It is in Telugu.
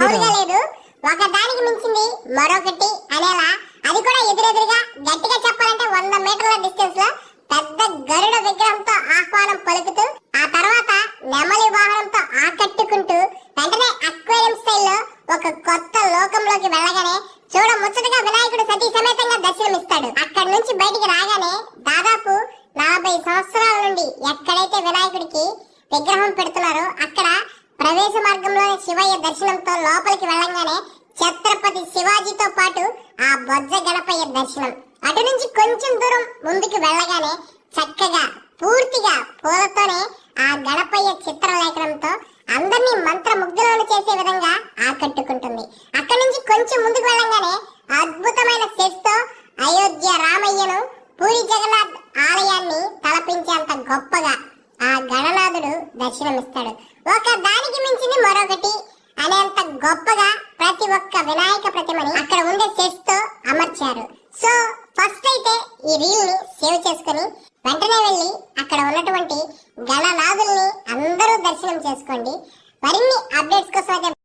మామూలుగా లేదు, ఒక దానికి మించింది మరొకటి అనేలా, అది కూడా ఎదురెదురుగా గట్టిగా చెప్పాలంటే 100 మీటర్ల డిస్టెన్స్ లో పెద్ద గరుడ విగ్రహంతో ఆహ్వానం పలుకుతూ, ఆ తర్వాత నెమలి వాహనంతో ఆకట్టుకుంటూ వెంటనే అక్వేరియం స్టైల్లో ఒక కొత్త లోకంలోకి వెళ్ళగానే చూడ ముచ్చటగా వినాయకుడు సతీ సమేతంగా దర్శనమిస్తాడు. అక్కడి నుంచి బయటికి రాగానే దాదాపు 40 సంవత్సరాల నుండి ఎక్కడైతే వినాయకుడికి విగ్రహం పెడుతున్నారో అక్కడ ప్రవేశ మార్గంలోని శివయ్య దర్శనంతో లోపలికి వెళ్ళంగానే ఛత్రపతి శివాజీతో పాటు ఆ బొజ్జ గణపయ్య దర్శనం. అటు నుంచి కొంచెం దూరం ముందుకు వెళ్ళగానే చక్కగా పూర్తిగా పూలతోనే ఆ గణపయ్య చిత్రలేఖనంతో అందరినీ మంత్రముగ్ధులను చేసే విధంగా ఆకట్టుకుంటుంది. అక్కడి నుంచి కొంచెం ముందుకు వెళ్ళంగానే అద్భుతమైన సెట్స్ తో అయోధ్య రామయ్యను, పూరి జగన్నాథ్ ఆలయాన్ని తలపించేంత గొప్పగా ఆ గణనాథుడు దర్శనమిస్తాడు. ఒక దానికి మించింది మరొకటి అనేంత గొప్పగా ప్రతి ఒక్క వినాయక ప్రతిమని అక్కడ ఉండే సెట్స్ తో అమర్చారు. సో ఫస్ట్ అయితే ఈ రీల్ ని సేవ్ చేసుకుని వెంటనే వెళ్ళి అక్కడ ఉన్నటువంటి గణనాథుల్ని అందరూ దర్శనం చేసుకోండి. మరిన్ని అప్డేట్స్ కోసం అయితే